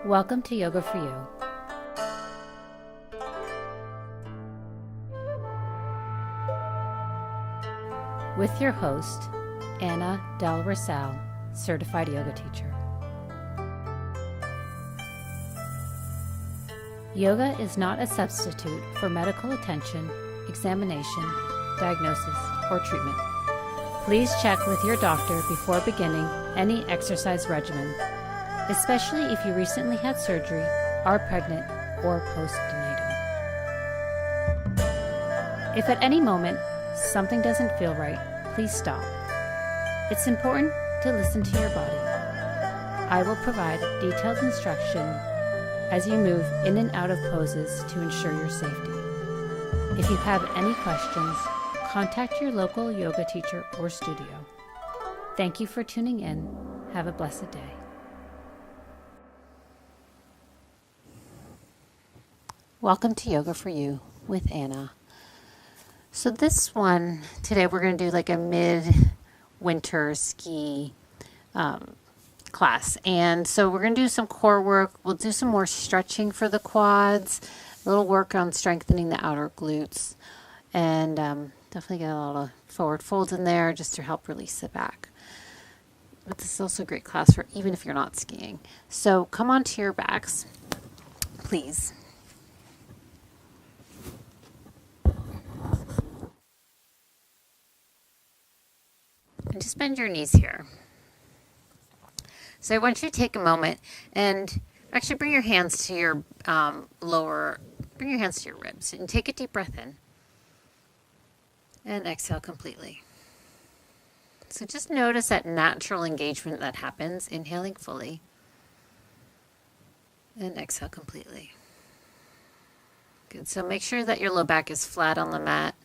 Welcome to Yoga for You. With your host, Anna Del Rosal, certified yoga teacher. Yoga is not a substitute for medical attention, examination, diagnosis, or treatment. Please check with your doctor before beginning any exercise regimen, especially if you recently had surgery, are pregnant, or postnatal. If at any moment something doesn't feel right, please stop. It's important to listen to your body. I will provide detailed instruction as you move in and out of poses to ensure your safety. If you have any questions, contact your local yoga teacher or studio. Thank you for tuning in. Have a blessed day. Welcome to Yoga for You with Anna. So this one, today we're going to do like a mid-winter ski class. And so we're going to do some core work. We'll do some more stretching for the quads, a little work on strengthening the outer glutes, and definitely get a lot of forward folds in there just to help release the back. But this is also a great class for even if you're not skiing. So come onto your backs, please. And just bend your knees here. So I want you to take a moment and actually bring your hands to your bring your hands to your ribs and take a deep breath in. And exhale completely. So just notice that natural engagement that happens, inhaling fully. And exhale completely. Good. So make sure that your low back is flat on the mat.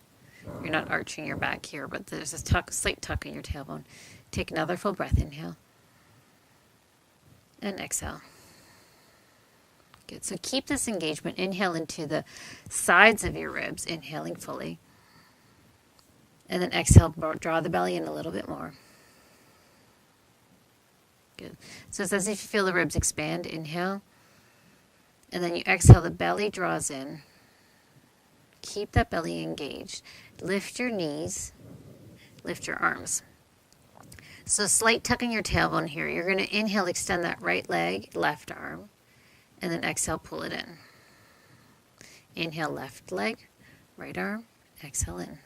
You're not arching your back here, but there's a slight tuck in your tailbone. Take another full breath. Inhale. And exhale. Good. So keep this engagement. Inhale into the sides of your ribs, inhaling fully. And then exhale, draw the belly in a little bit more. Good. So it's as if you feel the ribs expand. Inhale. And then you exhale, the belly draws in. Keep that belly engaged. Lift your knees. Lift your arms. So slight tuck in your tailbone here. You're going to inhale, extend that right leg, left arm. And then exhale, pull it in. Inhale, left leg, right arm, exhale in.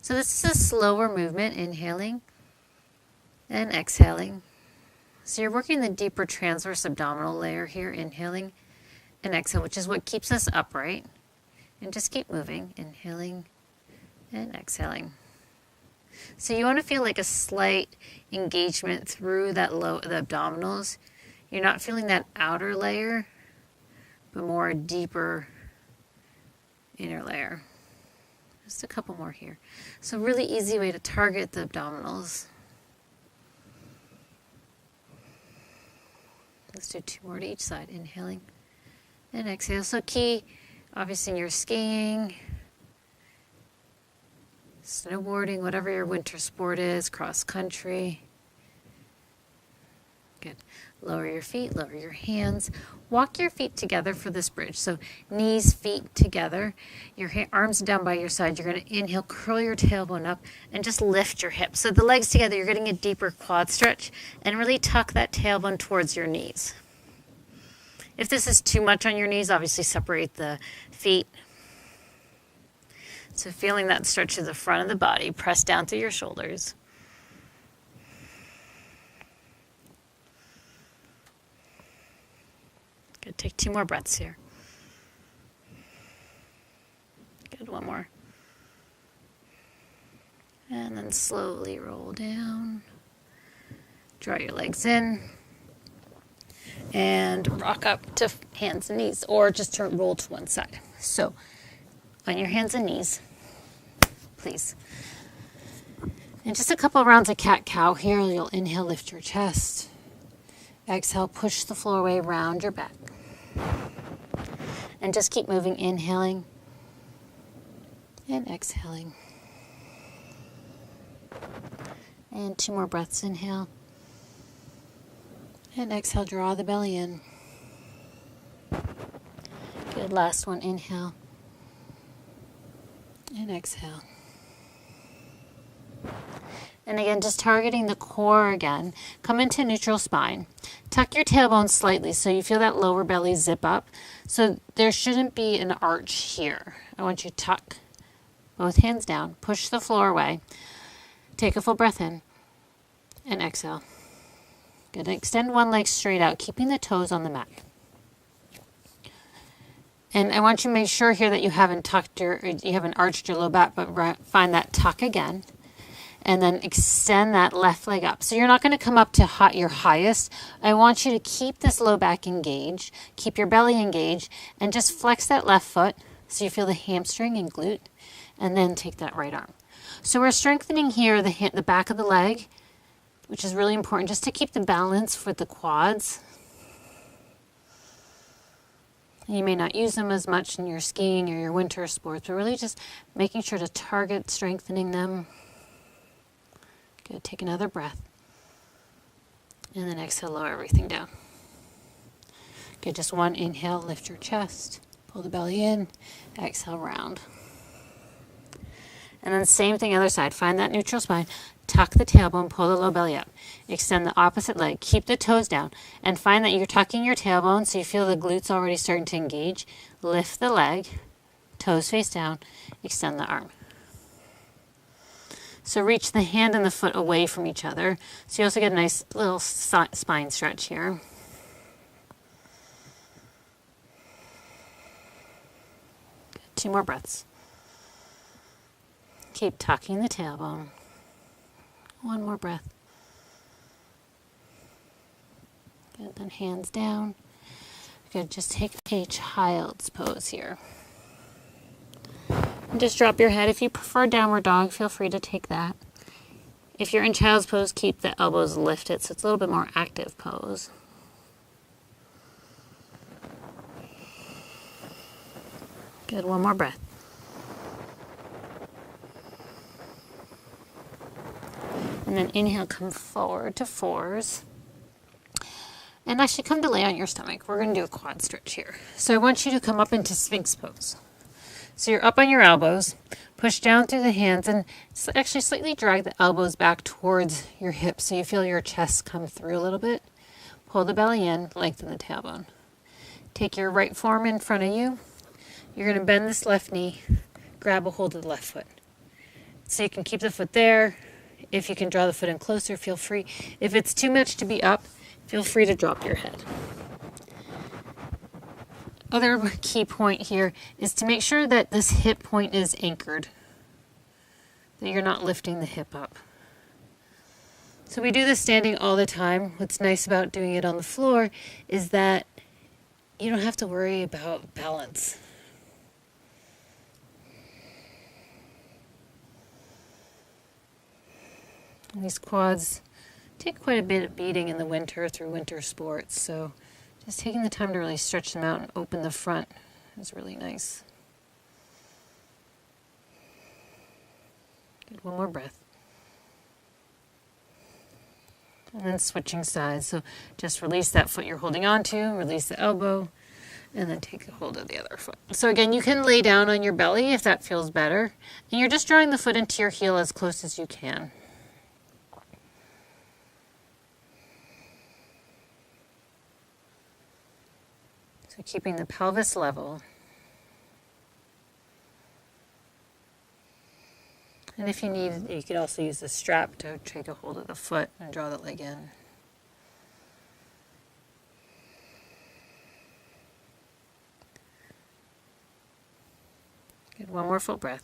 So this is a slower movement, inhaling and exhaling. So you're working the deeper transverse abdominal layer here, inhaling and exhale, which is what keeps us upright. And just keep moving, inhaling and exhaling. So you want to feel like a slight engagement through the abdominals. You're not feeling that outer layer, but more a deeper inner layer. Just a couple more here. So really easy way to target the abdominals. Let's do 2 more to each side. Inhaling and exhale. So key, obviously, in your skiing, snowboarding, whatever your winter sport is, cross country. Good. Lower your feet, lower your hands. Walk your feet together for this bridge. So knees, feet together. Your arms down by your side. You're going to inhale, curl your tailbone up, and just lift your hips. So the legs together, you're getting a deeper quad stretch, and really tuck that tailbone towards your knees. If this is too much on your knees, obviously separate the feet. So feeling that stretch to the front of the body, press down through your shoulders. Good. Take 2 more breaths here. Good. 1 more. And then slowly roll down. Draw your legs in. And rock up to hands and knees, or just roll to one side. So on your hands and knees, please. And just a couple rounds of cat-cow here. You'll inhale, lift your chest. Exhale, push the floor away, round your back. And just keep moving, inhaling and exhaling. And 2 more breaths, inhale. And exhale, draw the belly in. Good, last one, inhale and exhale. And again, just targeting the core again. Come into neutral spine. Tuck your tailbone slightly so you feel that lower belly zip up. So there shouldn't be an arch here. I want you to tuck both hands down, push the floor away. Take a full breath in and exhale. Good. Extend one leg straight out, keeping the toes on the mat. And I want you to make sure here that you haven't arched your low back, but find that tuck again. And then extend that left leg up. So you're not going to come up to your highest. I want you to keep this low back engaged, keep your belly engaged, and just flex that left foot so you feel the hamstring and glute, and then take that right arm. So we're strengthening here the back of the leg, which is really important just to keep the balance for the quads. You may not use them as much in your skiing or your winter sports, but really just making sure to target strengthening them. Good, take another breath. And then exhale, lower everything down. Good, just one inhale, lift your chest, pull the belly in, exhale, round. And then same thing, other side. Find that neutral spine, tuck the tailbone, pull the low belly up. Extend the opposite leg, keep the toes down, and find that you're tucking your tailbone so you feel the glutes already starting to engage. Lift the leg, toes face down, extend the arm. So reach the hand and the foot away from each other. So you also get a nice little spine stretch here. Good. 2 more breaths. Keep tucking the tailbone. 1 more breath. Good, then hands down. Good, just take a child's pose here. And just drop your head. If you prefer downward dog, feel free to take that. If you're in child's pose, keep the elbows lifted so it's a little bit more active pose. Good, 1 more breath. And then inhale, come forward to 4s. And actually come to lay on your stomach. We're going to do a quad stretch here. So I want you to come up into Sphinx pose. So you're up on your elbows, push down through the hands, and actually slightly drag the elbows back towards your hips so you feel your chest come through a little bit. Pull the belly in, lengthen the tailbone. Take your right forearm in front of you. You're going to bend this left knee, grab a hold of the left foot. So you can keep the foot there. If you can draw the foot in closer, feel free. If it's too much to be up, feel free to drop your head. Other key point here is to make sure that this hip point is anchored, that you're not lifting the hip up. So we do this standing all the time. What's nice about doing it on the floor is that you don't have to worry about balance. And these quads take quite a bit of beating in the winter through winter sports, so just taking the time to really stretch them out and open the front is really nice. Good, 1 more breath. And then switching sides. So just release that foot you're holding on to, release the elbow, and then take a hold of the other foot. So again, you can lay down on your belly if that feels better. And you're just drawing the foot into your heel as close as you can. So keeping the pelvis level. And if you need, you could also use the strap to take a hold of the foot and draw the leg in. Good, 1 more full breath.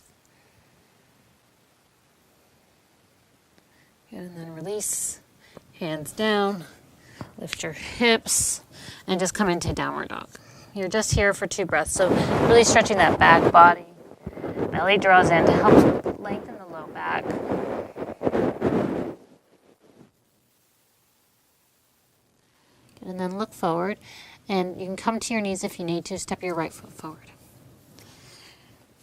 Good, and then release, hands down, lift your hips, and just come into downward dog. You're just here for 2 breaths, so really stretching that back body. Belly draws in to help lengthen the low back. And then look forward, and you can come to your knees if you need to. Step your right foot forward.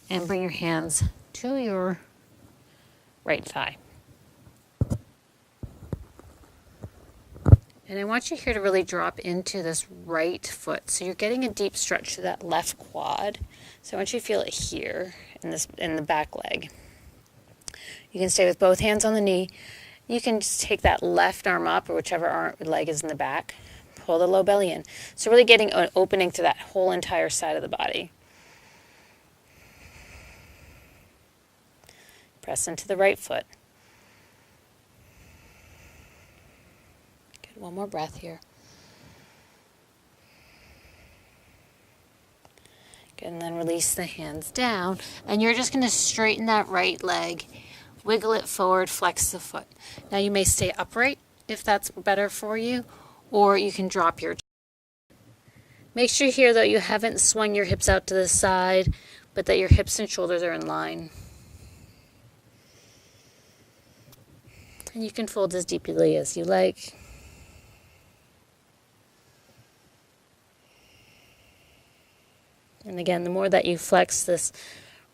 And bring your hands to your right thigh. And I want you here to really drop into this right foot. So you're getting a deep stretch to that left quad. So I want you to feel it here in the back leg. You can stay with both hands on the knee. You can just take that left arm up or whichever leg is in the back. Pull the low belly in. So really getting an opening to that whole entire side of the body. Press into the right foot. Good, one more breath here. Good, and then release the hands down. And you're just going to straighten that right leg. Wiggle it forward, flex the foot. Now you may stay upright if that's better for you, or you can drop your. Make sure here that you haven't swung your hips out to the side, but that your hips and shoulders are in line. And you can fold as deeply as you like. And again, the more that you flex this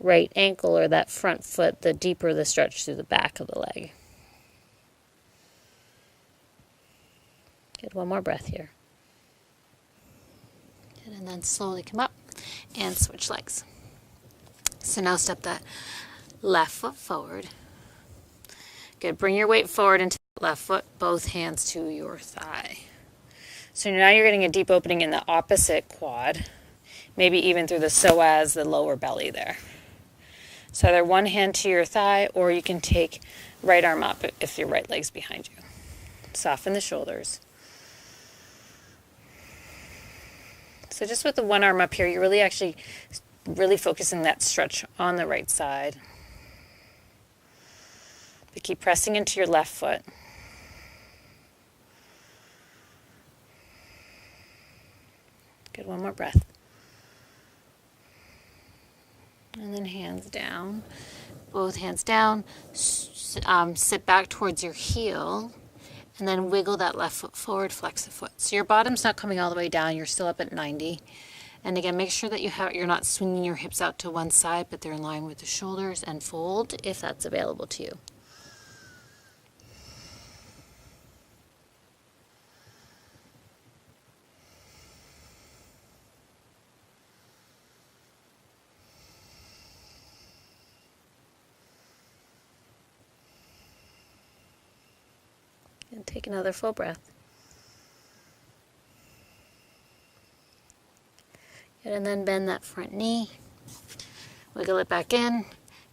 right ankle or that front foot, the deeper the stretch through the back of the leg. Good, one more breath here. Good, and then slowly come up and switch legs. So now step that left foot forward. Good, bring your weight forward into the left foot, both hands to your thigh. So now you're getting a deep opening in the opposite quad, maybe even through the psoas, the lower belly there. So either one hand to your thigh, or you can take right arm up if your right leg's behind you. Soften the shoulders. So just with the one arm up here, you're really focusing that stretch on the right side. But keep pressing into your left foot. Good, one more breath. And then hands down, both hands down, sit back towards your heel, and then wiggle that left foot forward, flex the foot. So your bottom's not coming all the way down, you're still up at 90. And again, make sure that you're not swinging your hips out to one side, but they're in line with the shoulders, and fold if that's available to you. And take another full breath. Good, and then bend that front knee. Wiggle it back in.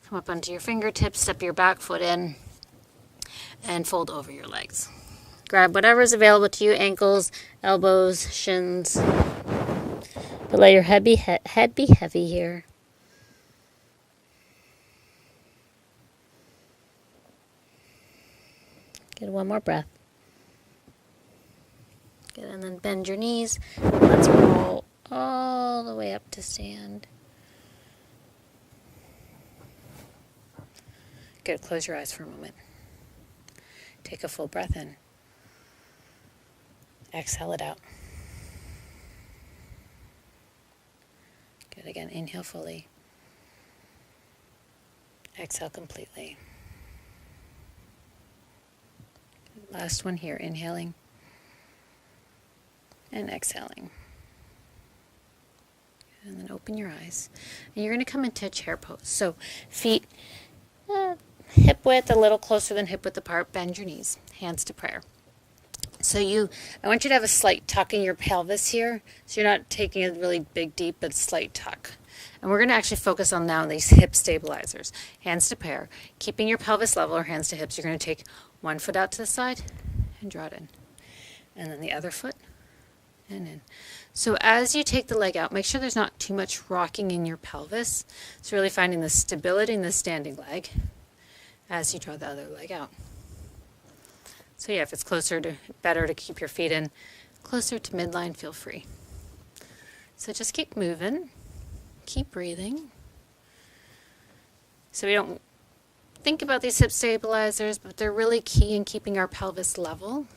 Come up onto your fingertips, step your back foot in, and fold over your legs. Grab whatever is available to you, ankles, elbows, shins. But let your head be heavy here. Good, one more breath. Good, and then bend your knees. Let's roll all the way up to stand. Good, close your eyes for a moment. Take a full breath in. Exhale it out. Good, again, inhale fully. Exhale completely. Last one here, inhaling and exhaling. And then open your eyes. And you're going to come into a chair pose. So feet hip width, a little closer than hip width apart. Bend your knees, hands to prayer. So I want you to have a slight tuck in your pelvis here. So you're not taking a really big, deep, but slight tuck. And we're going to actually focus on now these hip stabilizers. Hands to prayer. Keeping your pelvis level or hands to hips, you're going to take one foot out to the side and draw it in. And then the other foot and in. So as you take the leg out, make sure there's not too much rocking in your pelvis. It's really finding the stability in the standing leg as you draw the other leg out. So yeah, if it's better to keep your feet in closer to midline, feel free. So just keep moving, keep breathing. So we don't think about these hip stabilizers, but they're really key in keeping our pelvis level.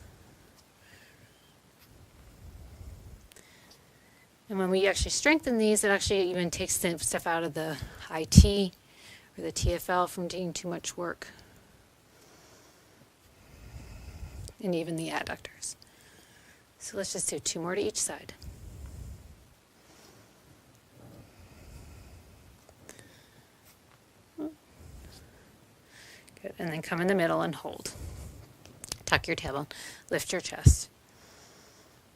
And when we actually strengthen these, it actually even takes the stuff out of the IT or the TFL from doing too much work. And even the adductors. So let's just do 2 more to each side. Good, and then come in the middle and hold. Tuck your tailbone, lift your chest,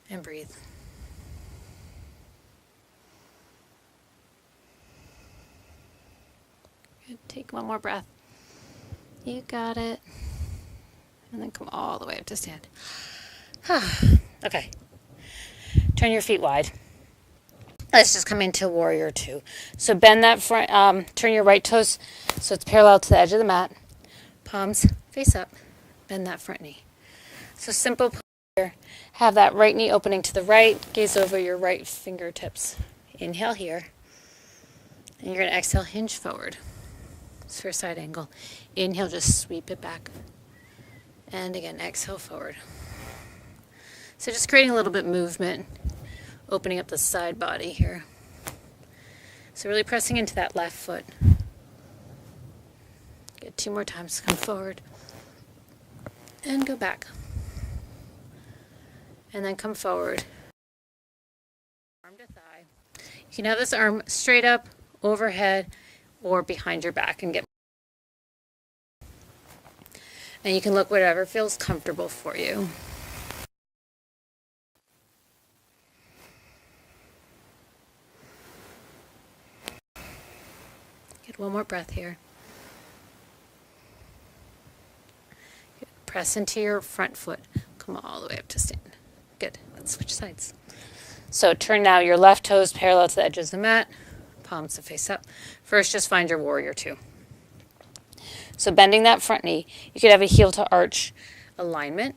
and breathe. Good, take one more breath. You got it. And then come all the way up to stand. Okay. Turn your feet wide. Let's just come into warrior 2. So bend that front, turn your right toes so it's parallel to the edge of the mat. Palms face up. Bend that front knee. So simple here. Have that right knee opening to the right. Gaze over your right fingertips. Inhale here. And you're going to exhale, hinge forward. It's for a side angle. Inhale, just sweep it back. And again, exhale forward. So just creating a little bit of movement, opening up the side body here. So really pressing into that left foot. Get 2 more times, come forward. And go back. And then come forward. Arm to thigh. You can have this arm straight up, overhead, or behind your back and get. And you can look whatever feels comfortable for you. Get one more breath here. Good. Press into your front foot. Come all the way up to stand. Good. Let's switch sides. So turn now your left toes parallel to the edges of the mat. Palms to face up. First, just find your warrior 2. So bending that front knee, you could have a heel to arch alignment.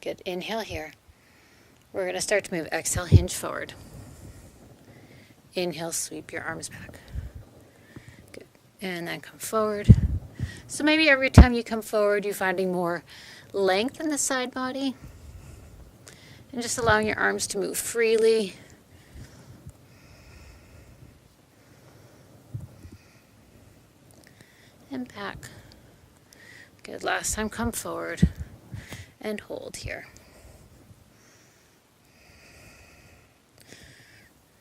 Good. Inhale here. We're going to start to move. Exhale, hinge forward. Inhale, sweep your arms back. Good. And then come forward. So maybe every time you come forward, you're finding more length in the side body. And just allowing your arms to move freely. And back. Good. Last time, come forward and hold here.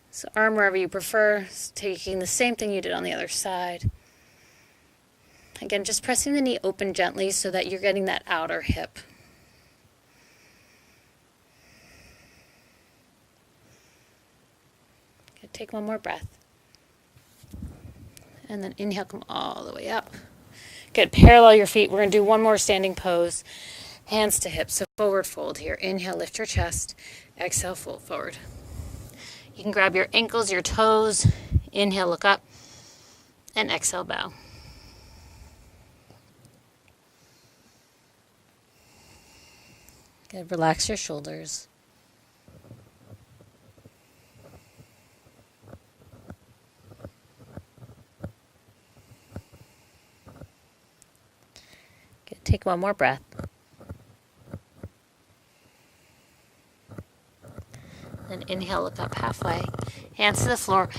So arm wherever you prefer, taking the same thing you did on the other side. Again, just pressing the knee open gently so that you're getting that outer hip. Good. Take one more breath. And then inhale, come all the way up. Good. Parallel your feet. We're going to do one more standing pose. Hands to hips. So forward fold here. Inhale, lift your chest. Exhale, fold forward. You can grab your ankles, your toes. Inhale, look up. And exhale, bow. Good. Relax your shoulders. Good. Take one more breath. And inhale, look up halfway. Hands to the floor.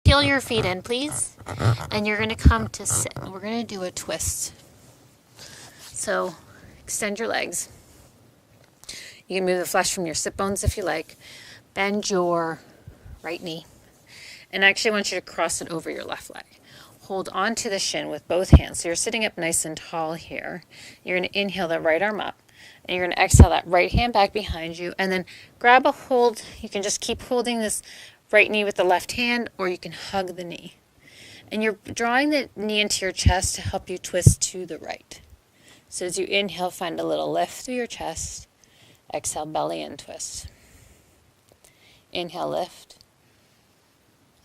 Peel your feet in, please. And you're going to come to sit. We're going to do a twist. So extend your legs. You can move the flesh from your sit bones if you like. Bend your right knee. And I actually want you to cross it over your left leg. Hold onto the shin with both hands. So you're sitting up nice and tall here. You're going to inhale that right arm up. And you're going to exhale that right hand back behind you. And then grab a hold. You can just keep holding this right knee with the left hand, or you can hug the knee. And you're drawing the knee into your chest to help you twist to the right. So as you inhale, find a little lift through your chest. Exhale, belly and twist. Inhale, lift.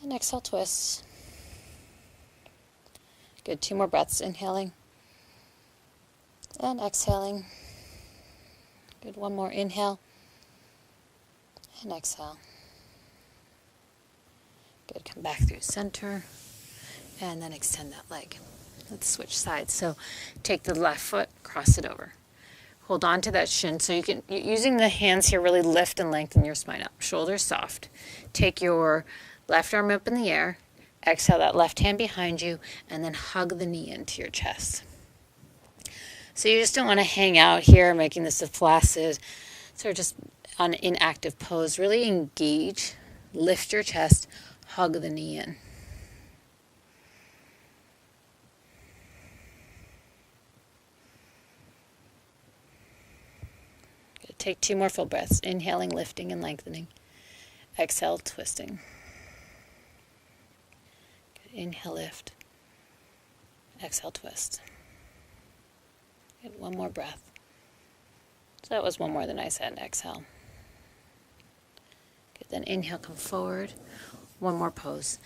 And exhale, twist. Good. 2 more breaths. Inhaling. And exhaling. Good. 1 more. Inhale. And exhale. Good. Come back through center. And then extend that leg. Let's switch sides. So take the left foot, cross it over. Hold on to that shin. So you're using the hands here, really lift and lengthen your spine up. Shoulders soft. Take your left arm up in the air. Exhale that left hand behind you. And then hug the knee into your chest. So you just don't want to hang out here making this a flaccid, sort of just on an inactive pose. Really engage, lift your chest, hug the knee in. Good. Take 2 more full breaths. Inhaling, lifting and lengthening. Exhale, twisting. Good. Inhale, lift. Exhale, twist. Good. 1 more breath. So that was 1 more than I said. Exhale. Good. Then inhale, come forward. 1 more pose.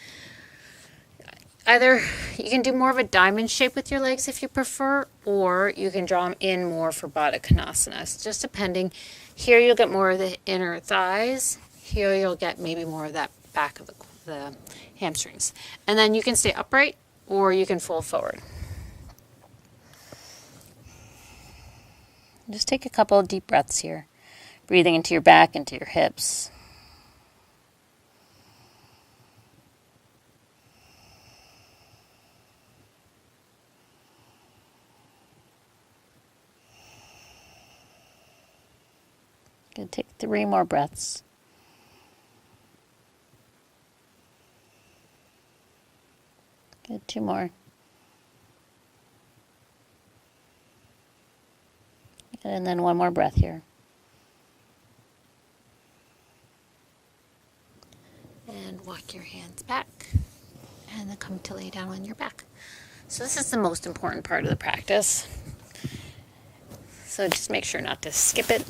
Either you can do more of a diamond shape with your legs if you prefer, or you can draw them in more for Baddha Konasana. It's just depending. Here you'll get more of the inner thighs. Here you'll get maybe more of that back of the hamstrings. And then you can stay upright or you can fold forward. Just take a couple of deep breaths here, breathing into your back, into your hips. Good. Take 3 more breaths. Good. 2 more. Good. And then 1 more breath here. And walk your hands back. And then come to lay down on your back. So this is the most important part of the practice. So just make sure not to skip it.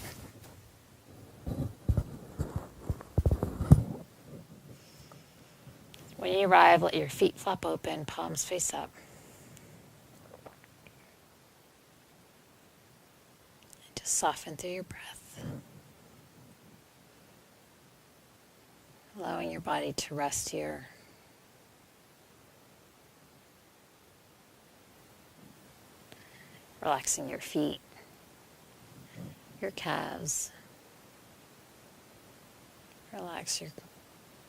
When you arrive, let your feet flop open, palms face up. And just soften through your breath. Allowing your body to rest here. Relaxing your feet, your calves. Relax your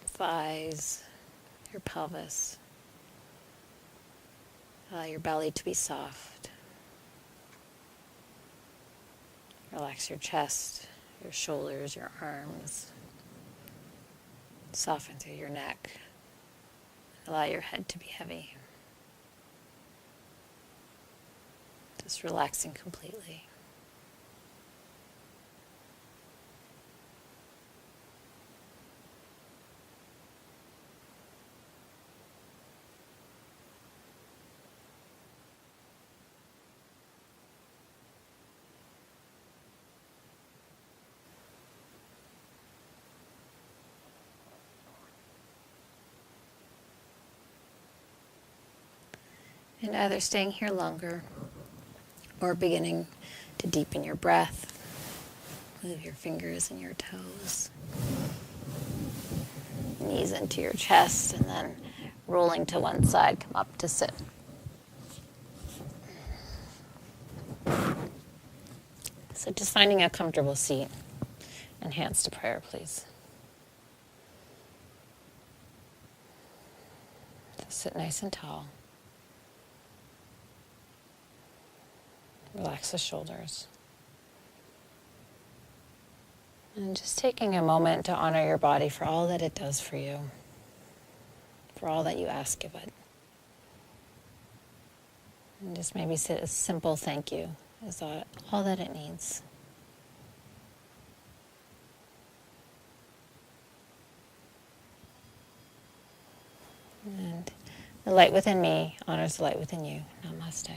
thighs, your pelvis. Allow your belly to be soft. Relax your chest, your shoulders, your arms. Soften through your neck. Allow your head to be heavy. Just relaxing completely. And either staying here longer or beginning to deepen your breath. Move your fingers and your toes. Knees into your chest and then rolling to one side, come up to sit. So just finding a comfortable seat and hands to prayer, please. Just sit nice and tall. Relax the shoulders. And just taking a moment to honor your body for all that it does for you, for all that you ask of it. And just maybe say a simple thank you is all that it needs. And the light within me honors the light within you. Namaste.